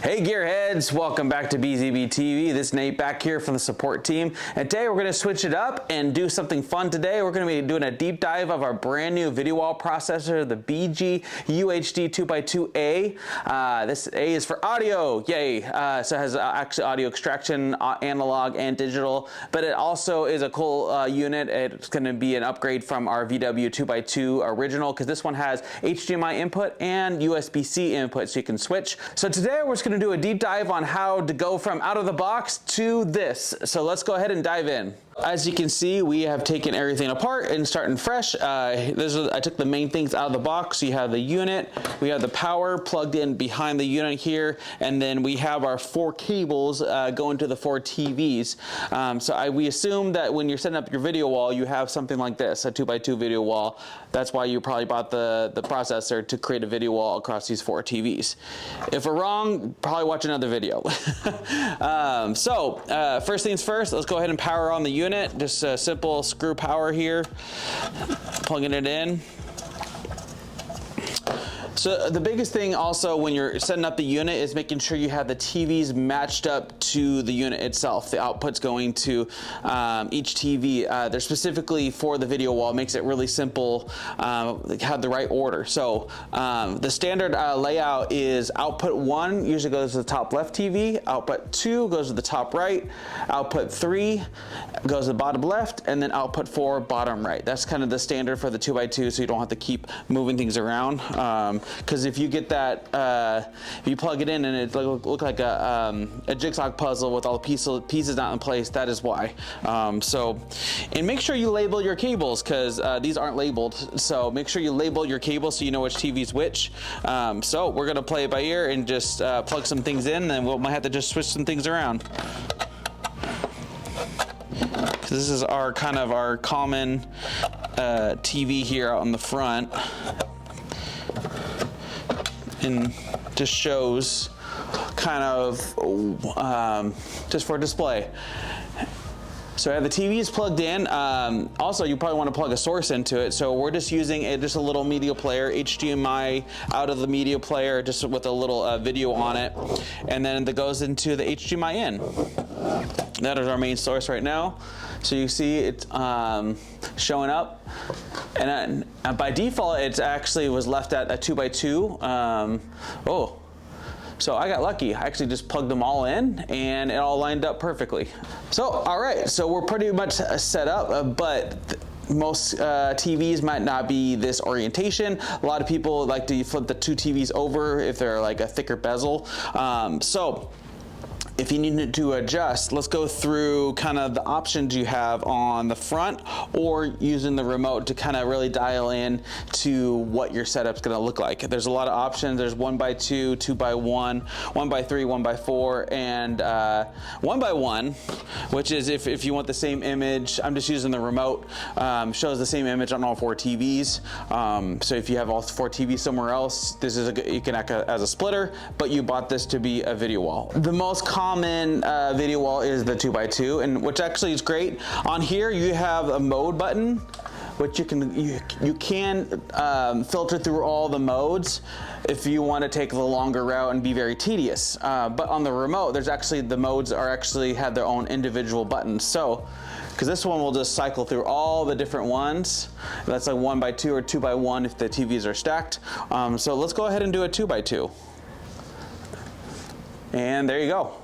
Hey gearheads, welcome back to BZB TV. This is Nate back here from the support team. And today we're going to switch it up and do something fun today. We're going to be doing a deep dive of our brand new video wall processor, the BG-UHD-2x2A. This A is for audio, yay. So it has actually audio extraction, analog and digital, but it also is a cool unit. It's going to be an upgrade from our VW2x2 original because this one has HDMI input and USB-C input so you can switch. So today we're just going to do a deep dive on how to go from out of the box to this. So let's go ahead and dive in. As you can see, we have taken everything apart and starting fresh. I took the main things out of the box. You have the unit, we have the power plugged in behind the unit here, and then we have our 4 cables going to the 4 TVs. We assume that when you're setting up your video wall, you have something like this, a 2x2 video wall. That's why you probably bought the processor to create a video wall across these 4 TVs. If we're wrong, probably watch another video. First things first, let's go ahead and power on the unit. Just a simple screw power here, plugging it in. So the biggest thing also when you're setting up the unit is making sure you have the TVs matched up to the unit itself. The output's going to each TV. They're specifically for the video wall. It makes it really simple, have the right order. So the standard layout is output 1 usually goes to the top left TV, output 2 goes to the top right, output 3 goes to the bottom left, and then output 4 bottom right. That's kind of the standard for the 2x2, so you don't have to keep moving things around. Because if you get that, if you plug it in and it look like a jigsaw puzzle with all the pieces not in place, that is why. And make sure you label your cables because these aren't labeled. So make sure you label your cables so you know which TV is which. So we're gonna play it by ear and just plug some things in, and we might have to just switch some things around. This is our kind of our common TV here out on the front. And just shows kind of just for display. So I have the TVs plugged in. Also, you probably want to plug a source into it. So we're just using just a little media player, HDMI out of the media player, just with a little video on it. And then that goes into the HDMI in. That is our main source right now. So you see it's showing up. And by default, it actually was left at a 2x2. So I got lucky. I actually just plugged them all in and it all lined up perfectly. So, all right, so we're pretty much set up, but most TVs might not be this orientation. A lot of people like to flip the 2 TVs over if they're like a thicker bezel. If you need to adjust, let's go through kind of the options you have on the front or using the remote to kind of really dial in to what your setup's gonna look like. There's a lot of options. There's 1x2, 2x1, 1x3, 1x4, and 1x1, which is if you want the same image. I'm just using the remote. Shows the same image on all 4 TVs. So if you have all 4 TVs somewhere else, this is you can act as a splitter, but you bought this to be a video wall. The most common video wall is the 2x2, and which actually is great. On here you have a mode button, which you can filter through all the modes if you want to take the longer route and be very tedious. But on the remote, there's actually the modes have their own individual buttons. So, because this one will just cycle through all the different ones. That's like 1x2 or 2x1 if the TVs are stacked. So let's go ahead and do a 2x2. And there you go.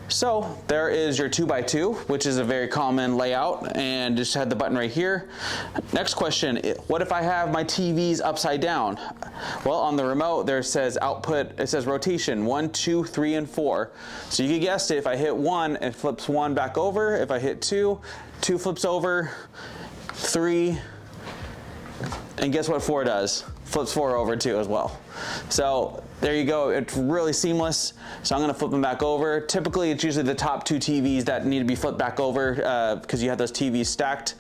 So there is your 2x2, which is a very common layout, and just had the button right here. Next question, what if I have my TVs upside down? Well, on the remote there says output, it says rotation 1, 2, 3, and 4. So you can guess it, if I hit 1, it flips 1 back over. If I hit 2, 2 flips over, 3, and guess what 4 does? Flips 4 over too as well. So there you go, it's really seamless. So I'm gonna flip them back over. Typically it's usually the top 2 TVs that need to be flipped back over because you have those TVs stacked.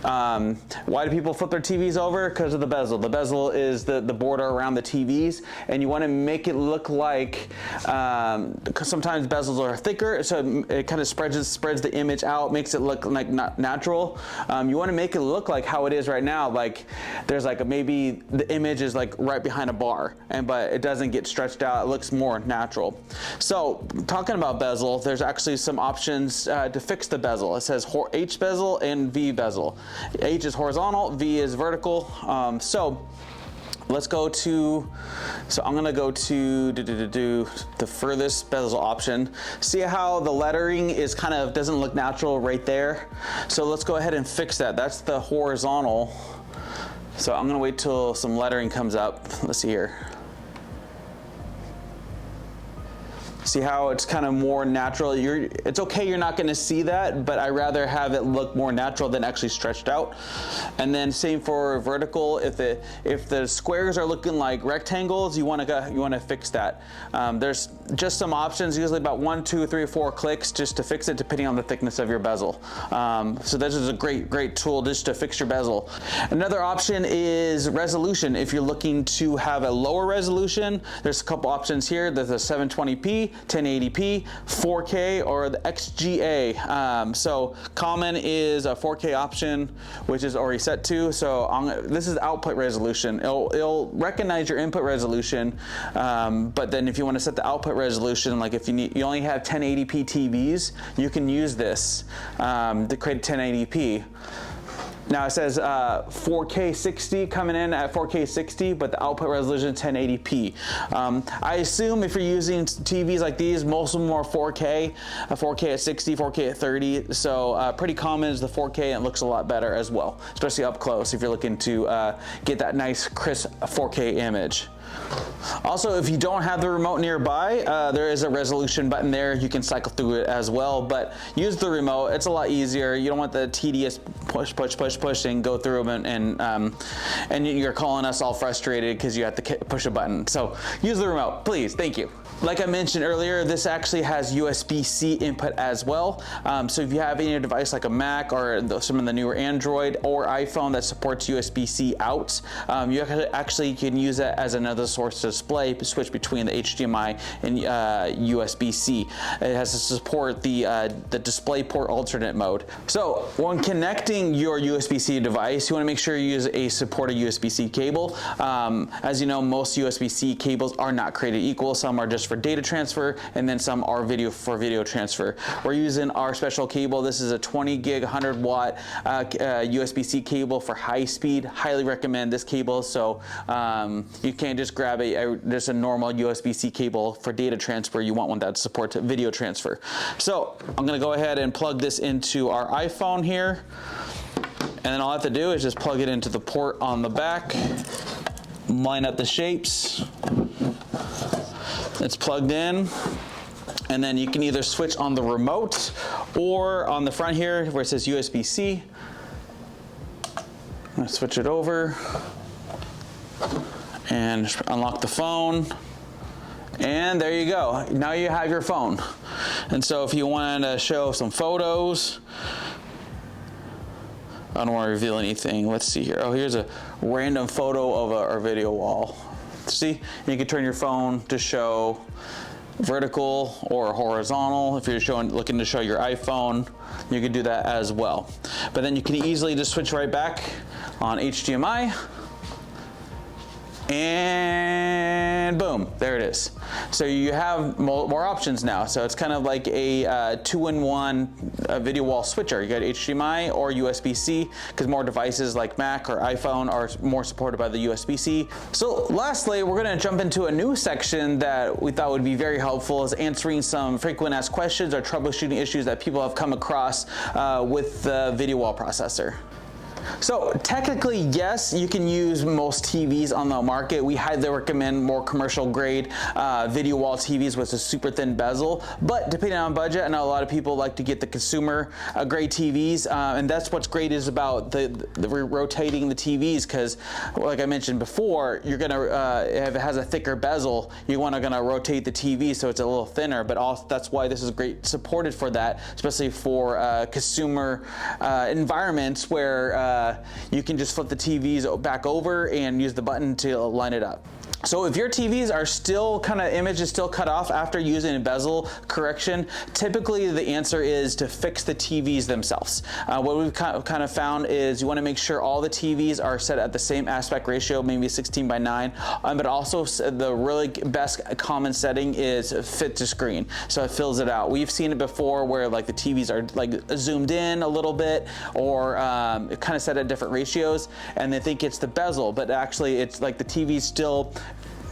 Why do people flip their TVs over? Because of the bezel. The bezel is the border around the TVs, and you wanna make it look like, because sometimes bezels are thicker, so it kind of spreads the image out, makes it look like not natural. You wanna make it look like how it is right now, like there's like maybe the image is like right behind a bar, but it doesn't get gets stretched out, it looks more natural. So talking about bezel, there's actually some options to fix the bezel. It says H bezel and V bezel. H is horizontal, V is vertical. Let's go to, so I'm gonna go to the furthest bezel option. See how the lettering is kind of, doesn't look natural right there? So let's go ahead and fix that. That's the horizontal. So I'm gonna wait till some lettering comes up. Let's see here. See how it's kind of more natural? It's okay, you're not gonna see that, but I'd rather have it look more natural than actually stretched out. And then same for vertical. If the squares are looking like rectangles, you wanna fix that. There's just some options, usually about 1, 2, 3, or 4 clicks just to fix it, depending on the thickness of your bezel. So this is a great tool just to fix your bezel. Another option is resolution. If you're looking to have a lower resolution, there's a couple options here. There's a 720p, 1080p, 4K, or the XGA. So common is a 4K option, which is already set to. So this is output resolution. It'll recognize your input resolution, but then if you want to set the output resolution, like if you only have 1080p TVs, you can use this to create 1080p. Now it says 4K 60 coming in at 4K 60, but the output resolution is 1080p. I assume if you're using TVs like these, most of them are 4K, 4K at 60, 4K at 30. So pretty common is the 4K, and it looks a lot better as well, especially up close if you're looking to get that nice crisp 4K image. Also, if you don't have the remote nearby, there is a resolution button there. You can cycle through it as well, but use the remote. It's a lot easier. You don't want the tedious push and go through them, and you're calling us all frustrated because you have to push a button. So use the remote, please. Thank you. Like I mentioned earlier, this actually has USB-C input as well. So if you have any device like a Mac or some of the newer Android or iPhone that supports USB-C out, you actually can use that as another source to display, switch between the HDMI and USB-C. It has to support the DisplayPort alternate mode. So when connecting your USB-C device, you want to make sure you use a supported USB-C cable. As you know, most USB-C cables are not created equal. Some are just for data transfer, and then some are for video transfer. We're using our special cable. This is a 20 gig 100 watt USB-C cable for high speed. Highly recommend this cable. So you can't just grab just a normal USB-C cable for data transfer. You want one that supports video transfer. So I'm gonna go ahead and plug this into our iPhone here, and then all I have to do is just plug it into the port on the back, line up the shapes. It's plugged in, and then you can either switch on the remote or on the front here where it says USB-C. I'm gonna switch it over and unlock the phone, and there you go. Now you have your phone. And so if you want to show some photos, I don't want to reveal anything. Let's see here. Oh, here's a random photo of our video wall. See, you can turn your phone to show vertical or horizontal. If you're looking to show your iPhone, you can do that as well. But then you can easily just switch right back on HDMI, and boom, there it is. So you have more options now. So it's kind of like a two-in-one video wall switcher. You got HDMI or USB-C, because more devices like Mac or iPhone are more supported by the USB-C. So lastly, we're gonna jump into a new section that we thought would be very helpful, is answering some frequent asked questions or troubleshooting issues that people have come across with the video wall processor. So technically, yes, you can use most TVs on the market. We highly recommend more commercial grade video wall TVs with a super thin bezel, but depending on budget, I know a lot of people like to get the consumer grade TVs, and that's what's great is about the rotating the TVs, because like I mentioned before, you're gonna, if it has a thicker bezel, you wanna rotate the TV so it's a little thinner, but also that's why this is great supported for that, especially for consumer environments where you can just flip the TVs back over and use the button to line it up. So if your TVs are still image is still cut off after using a bezel correction, typically the answer is to fix the TVs themselves. What we've kind of found is you want to make sure all the TVs are set at the same aspect ratio, maybe 16:9, but also the really best common setting is fit to screen, so it fills it out. We've seen it before where like the TVs are like zoomed in a little bit, or kind of set at different ratios, and they think it's the bezel, but actually it's like the TV's still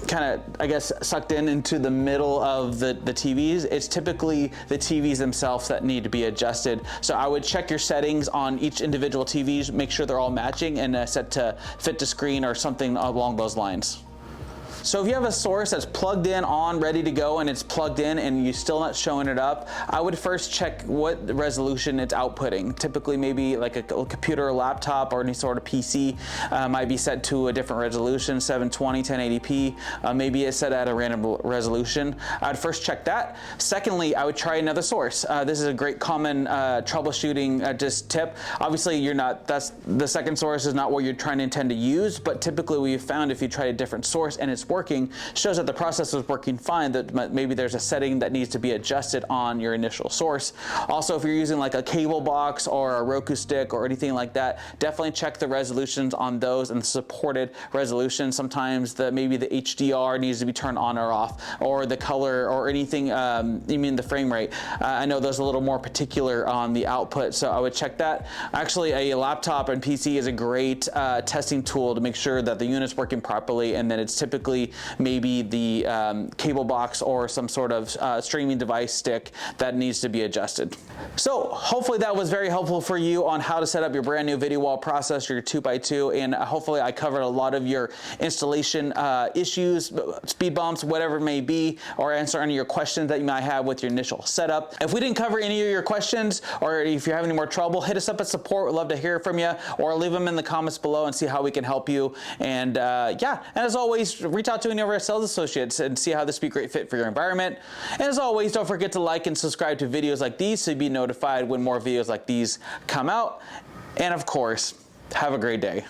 kind of, I guess, sucked into the middle of the TVs. It's typically the TVs themselves that need to be adjusted. So I would check your settings on each individual TVs, make sure they're all matching, and set to fit to screen or something along those lines. So if you have a source that's plugged in on, ready to go, and it's plugged in and you're still not showing it up, I would first check what resolution it's outputting. Typically maybe like a computer or laptop or any sort of PC might be set to a different resolution, 720, 1080p. Maybe it's set at a random resolution. I'd first check that. Secondly, I would try another source. This is a great common troubleshooting just tip. Obviously that's the second source is not what you're trying to intend to use, but typically we've found if you try a different source and it's working, shows that the process is working fine, that maybe there's a setting that needs to be adjusted on your initial source. Also, if you're using like a cable box or a Roku stick or anything like that, definitely check the resolutions on those and the supported resolution. Sometimes maybe the HDR needs to be turned on or off, or the color or anything, you mean the frame rate. I know those are a little more particular on the output, so I would check that. Actually, a laptop and PC is a great testing tool to make sure that the unit's working properly, and then it's typically maybe the cable box or some sort of streaming device stick that needs to be adjusted. So hopefully that was very helpful for you on how to set up your brand new video wall processor, your 2x2, and hopefully I covered a lot of your installation issues, speed bumps, whatever it may be, or answer any of your questions that you might have with your initial setup. If we didn't cover any of your questions, or if you're having any more trouble, hit us up at support. We'd love to hear from you, or leave them in the comments below and see how we can help you. And yeah, and as always, reach out to any of our sales associates and see how this would be a great fit for your environment. And as always, don't forget to like and subscribe to videos like these so you'll be notified when more videos like these come out. And of course, have a great day.